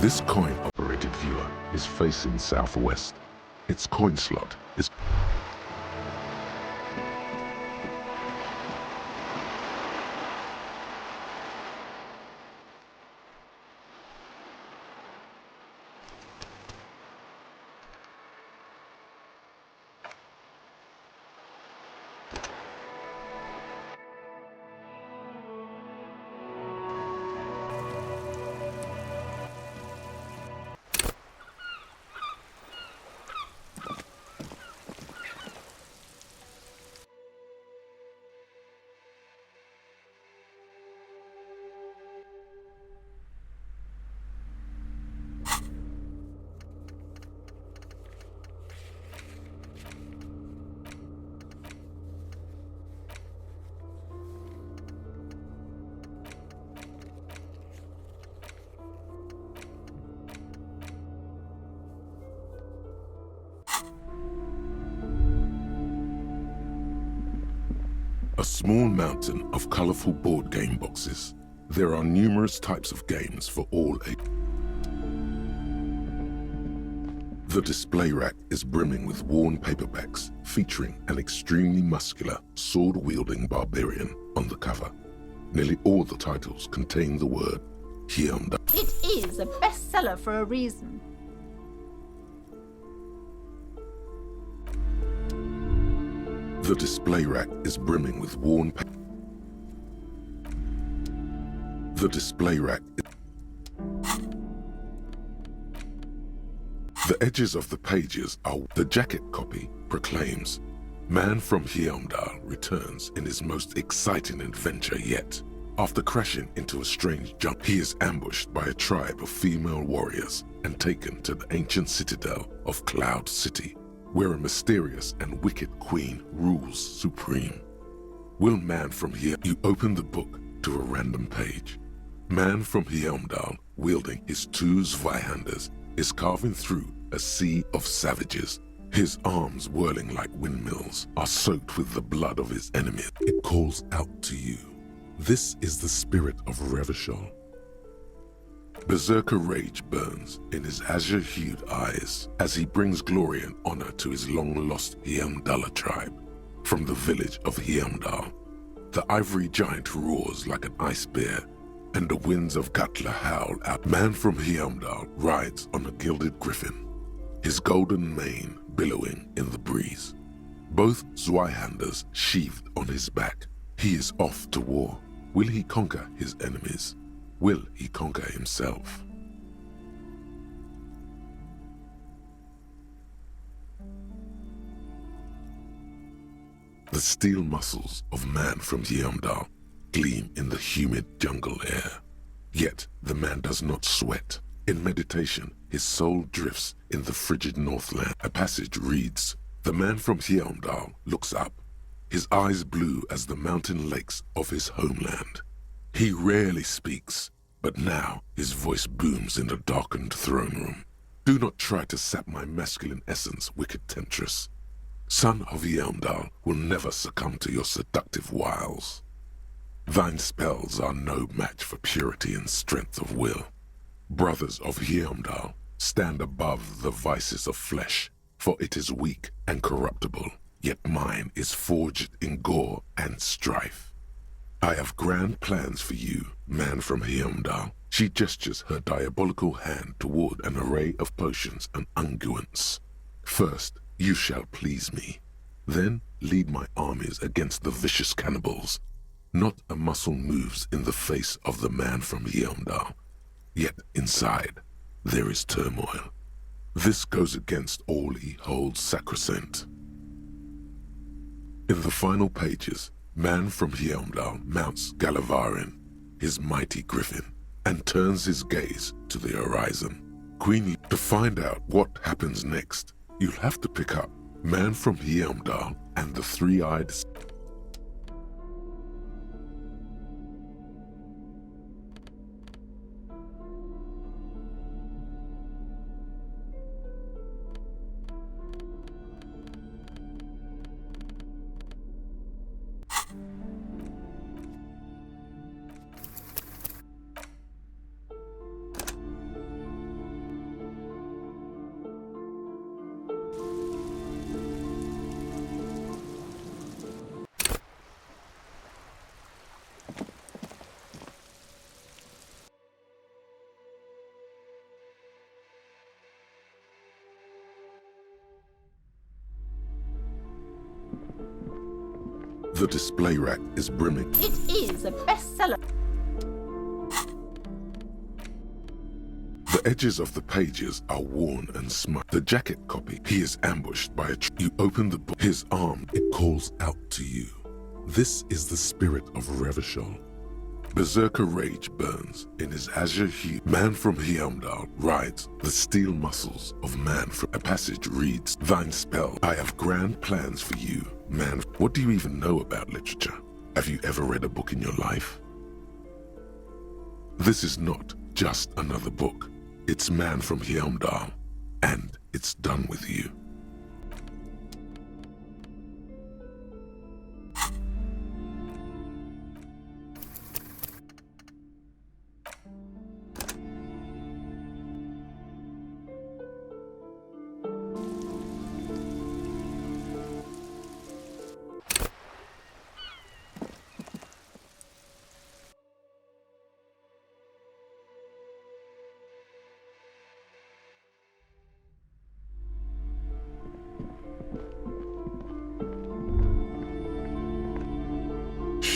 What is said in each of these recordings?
This coin-operated viewer is facing southwest. Its coin slot is... A small mountain of colorful board game boxes. There are numerous types of games for all ages. The display rack is brimming with worn paperbacks featuring an extremely muscular, sword-wielding barbarian on the cover. Nearly all the titles contain the word Hyundai. It is a bestseller for a reason. The display rack is brimming with worn paper. The display rack. The edges of the pages are. The jacket copy proclaims, "Man from Hyundai returns in his most exciting adventure yet. After crashing into a strange jump, he is ambushed by a tribe of female warriors and taken to the ancient citadel of Cloud City, where a mysterious and wicked queen rules supreme. Will man from here..." You open the book to a random page. Man from Hyundai, wielding his two Zweihanders, is carving through a sea of savages. His arms, whirling like windmills, are soaked with the blood of his enemies. It calls out to you. This is the spirit of Revachol. Berserker rage burns in his azure-hued eyes as he brings glory and honor to his long-lost Hyundala tribe. From the village of Hyundal, the ivory giant roars like an ice bear, and the winds of Gatla howl out. Man from Hyundal rides on a gilded griffin, his golden mane billowing in the breeze. Both Zweihanders sheathed on his back. He is off to war. Will he conquer his enemies? Will he conquer himself? The steel muscles of man from Hyundal gleam in the humid jungle air. Yet the man does not sweat. In meditation, his soul drifts in the frigid northland. A passage reads, "The man from Hyundal looks up, his eyes blue as the mountain lakes of his homeland. He rarely speaks, but now his voice booms in the darkened throne room. Do not try to sap my masculine essence, wicked temptress. Son of Hyundal will never succumb to your seductive wiles. Thine spells are no match for purity and strength of will. Brothers of Hyundal, stand above the vices of flesh, for it is weak and corruptible, yet mine is forged in gore and strife. I have grand plans for you, man from Hyundal." She gestures her diabolical hand toward an array of potions and unguents. "First, you shall please me. Then lead my armies against the vicious cannibals. Not a muscle moves in the face of the man from Hyundal. Yet inside, there is turmoil. This goes against all he holds sacrosanct." In the final pages, man from Hyundal mounts Galavarin, his mighty griffin, and turns his gaze to the horizon. Queen, to find out what happens next, you'll have to pick up Man from Hyundal and the Three-Eyed... The display rack is brimming. It is a bestseller. The edges of the pages are worn and smudged. The jacket copy, he is ambushed by a You open the book, his arm, it calls out to you. This is the spirit of Revachol. Berserker rage burns in his azure hue. Man from Heimdall rides the steel muscles of man from a passage reads, Thine spell, I have grand plans for you, man. What do you even know about literature? Have you ever read a book in your life? This is not just another book. It's Man from Heimdall, and it's done with you.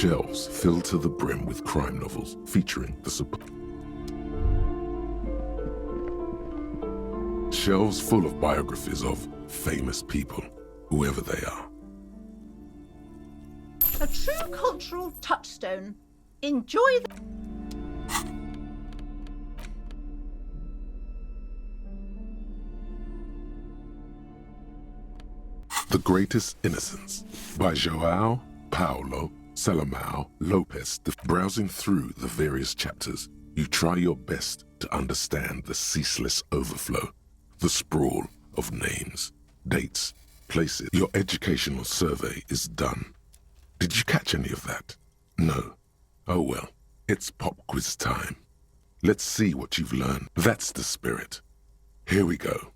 Shelves filled to the brim with crime novels featuring the Shelves full of biographies of famous people, whoever they are. A true cultural touchstone. Enjoy the... The Greatest Innocence by João Paulo Salomão Lopes. Browsing through the various chapters, you try your best to understand the ceaseless overflow, the sprawl of names, dates, places. Your educational survey is done. Did you catch any of that? No. Oh well, it's pop quiz time. Let's see what you've learned. That's the spirit. Here we go.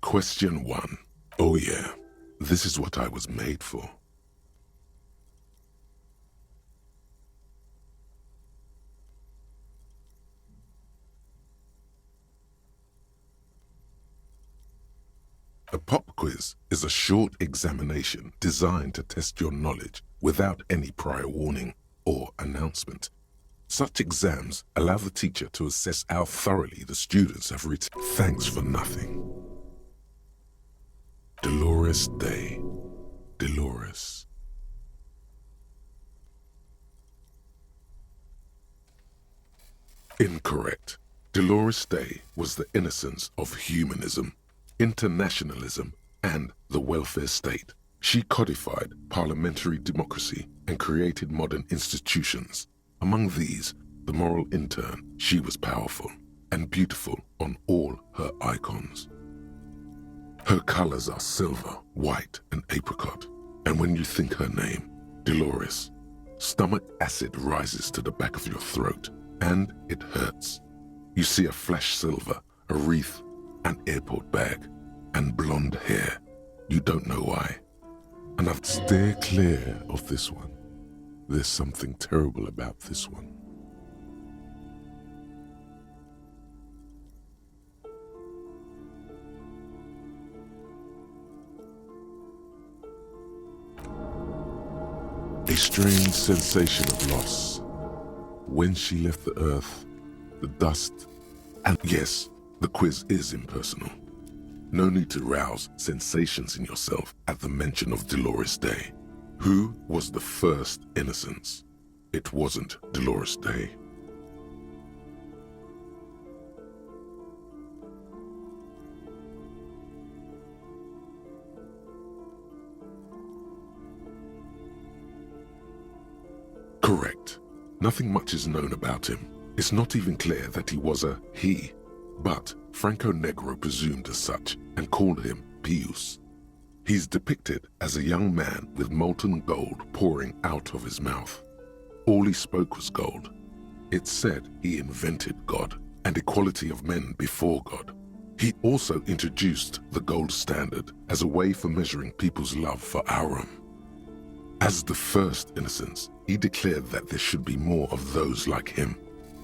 Question 1. Oh yeah, this is what I was made for. A pop quiz is a short examination designed to test your knowledge without any prior warning or announcement. Such exams allow the teacher to assess how thoroughly the students have written. Thanks for nothing. Dolores Day. Dolores. Incorrect. Dolores Day was the innocence of humanism, internationalism, and the welfare state. She codified parliamentary democracy and created modern institutions. Among these, the moral intern, she was powerful and beautiful on all her icons. Her colors are silver, white, and apricot. And when you think her name, Dolores, stomach acid rises to the back of your throat, and it hurts. You see a flash silver, a wreath, an airport bag, and blonde hair. You don't know why. And I've steer clear of this one. There's something terrible about this one. A strange sensation of loss. When she left the earth, the dust, and yes, the quiz is impersonal. No need to rouse sensations in yourself at the mention of Dolores Day. Who was the first innocence? It wasn't Dolores Day. Correct. Nothing much is known about him. It's not even clear that he was a he, but Franco Negro presumed as such and called him Pius. He's depicted as a young man with molten gold pouring out of his mouth. All he spoke was gold. It's said he invented God and equality of men before God. He also introduced the gold standard as a way for measuring people's love for Aurum. As the first innocence, he declared that there should be more of those like him.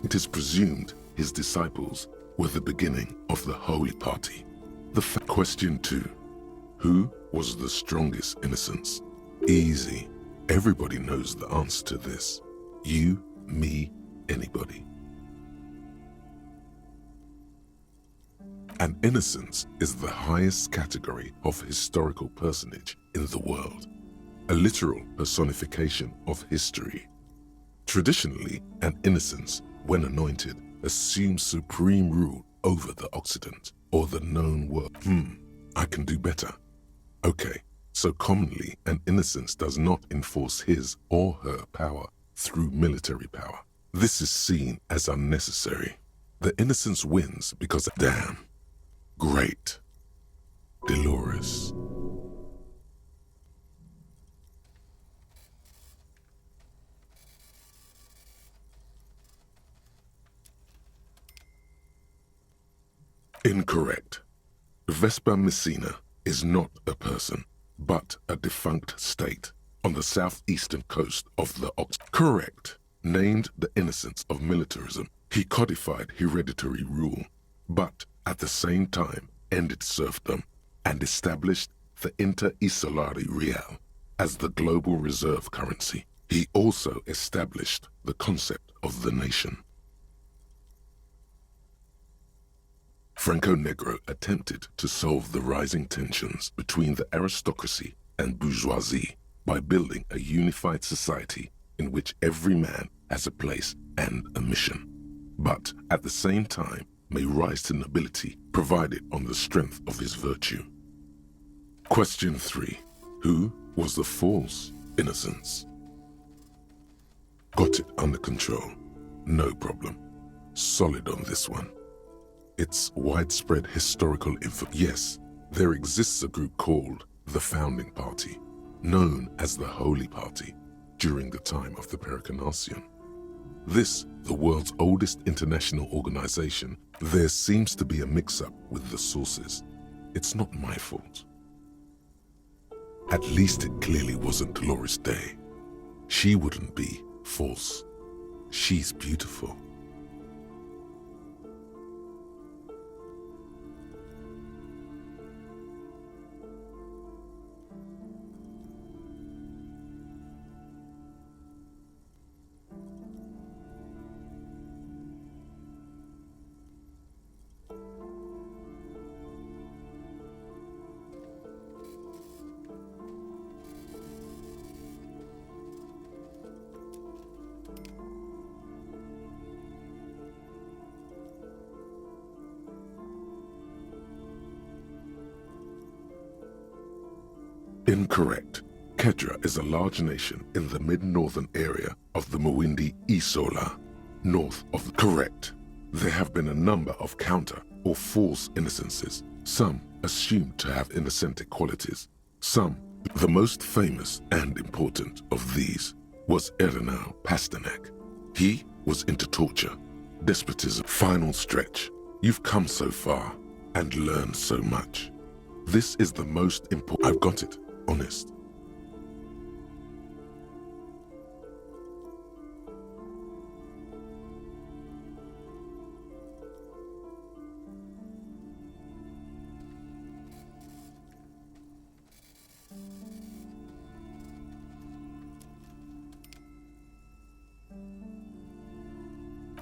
It is presumed his disciples were the beginning of the Holy Party. Question 2. Who was the strongest innocence? Easy. Everybody knows the answer to this. You, me, anybody. And innocence is the highest category of historical personage in the world, a literal personification of history. Traditionally, an innocence, when anointed, assumes supreme rule over the Occident or the known world. I can do better. Okay, so commonly an innocence does not enforce his or her power through military power. This is seen as unnecessary. The innocence wins because, damn, great, Dolores. Incorrect. Vespa Messina is not a person, but a defunct state on the southeastern coast of the Correct. Named the innocence of militarism, he codified hereditary rule, but at the same time ended serfdom and established the inter-isolari real as the global reserve currency. He also established the concept of the nation. Franco Negro attempted to solve the rising tensions between the aristocracy and bourgeoisie by building a unified society in which every man has a place and a mission, but at the same time may rise to nobility provided on the strength of his virtue. Question 3. Who was the false innocence? Got it under control. No problem. Solid on this one. It's widespread historical info. Yes, there exists a group called the Founding Party, known as the Holy Party, during the time of the Pericarnacian. This, the world's oldest international organization, there seems to be a mix-up with the sources. It's not my fault. At least it clearly wasn't Dolores Day. She wouldn't be false. She's beautiful. Incorrect. Kedra is a large nation in the mid-northern area of the Mwindi Isola, north of. Correct. There have been a number of counter or false innocences, some assumed to have innocentic qualities, some. The most famous and important of these was Ernest Pasternak. He was into torture, despotism. Final stretch. You've come so far and learned so much. This is the most important. I've got it. Honest.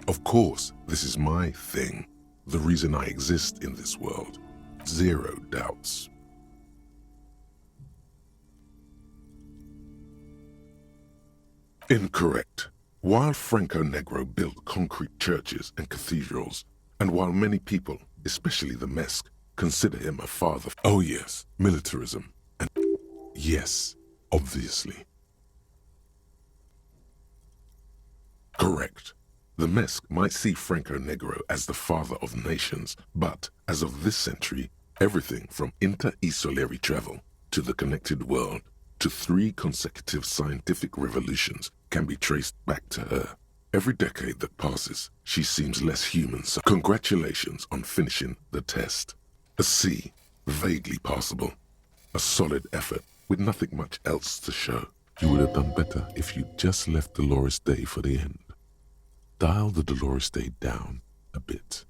Of course, this is my thing, the reason I exist in this world. Zero doubts. Incorrect. While Franco Negro built concrete churches and cathedrals, and while many people, especially the Mesk, consider him a father. Oh yes, militarism. And yes, obviously. Correct. The Mesk might see Franco Negro as the father of nations, but as of this century, everything from inter-isolary travel to the connected world to 3 consecutive scientific revolutions can be traced back to her. Every decade that passes, she seems less human. So congratulations on finishing the test. A C, vaguely passable. A solid effort with nothing much else to show. You would have done better if you'd just left Dolores Day for the end. Dial the Dolores Day down a bit.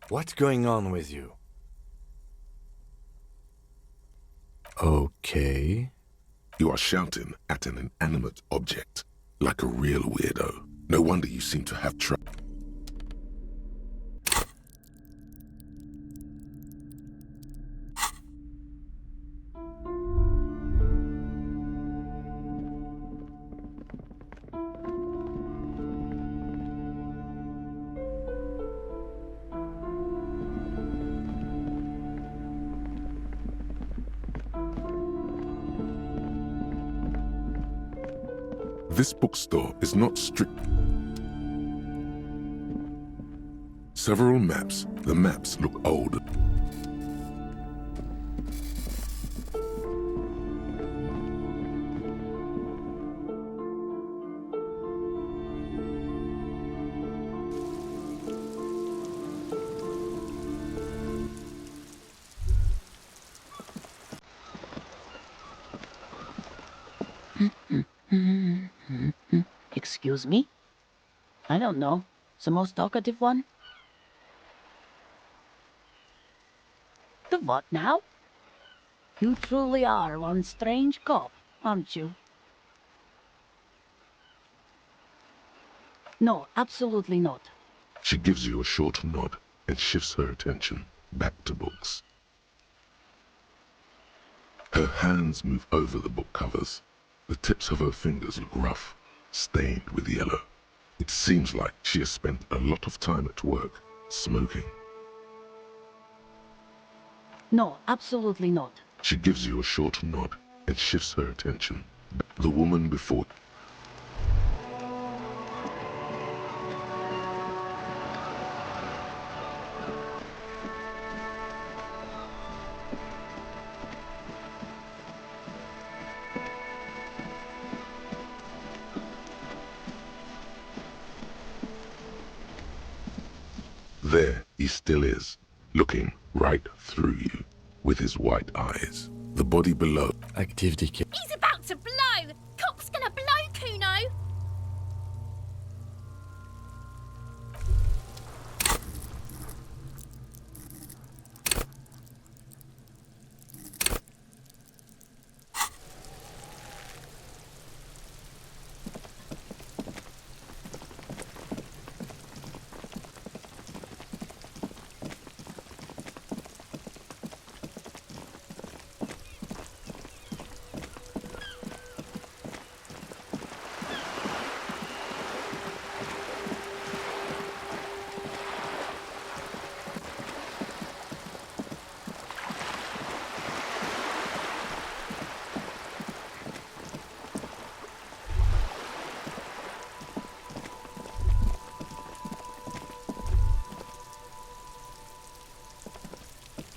What's going on with you? Okay. You are shouting at an inanimate object, like a real weirdo. No wonder you seem to have trouble. This bookstore is not strict. Several maps. The maps look old. Excuse me? I don't know. The most talkative one? The what now? You truly are one strange cop, aren't you? No, absolutely not. She gives you a short nod and shifts her attention back to books. Her hands move over the book covers. The tips of her fingers look rough, stained with yellow. It seems like she has spent a lot of time at work, smoking. No, absolutely not. She gives you a short nod and shifts her attention. The woman before. There he still is, looking right through you with his white eyes. The body below. Active decay. He's about to blow! Cop's gonna blow, Kuno!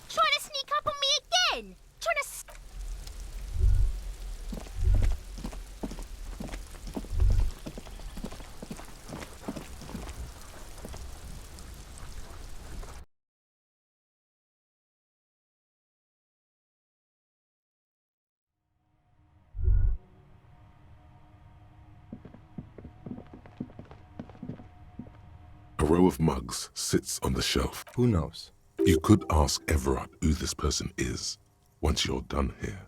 Trying to sneak up on me again! Trying to... A row of mugs sits on the shelf. Who knows? You could ask Everard who this person is once you're done here.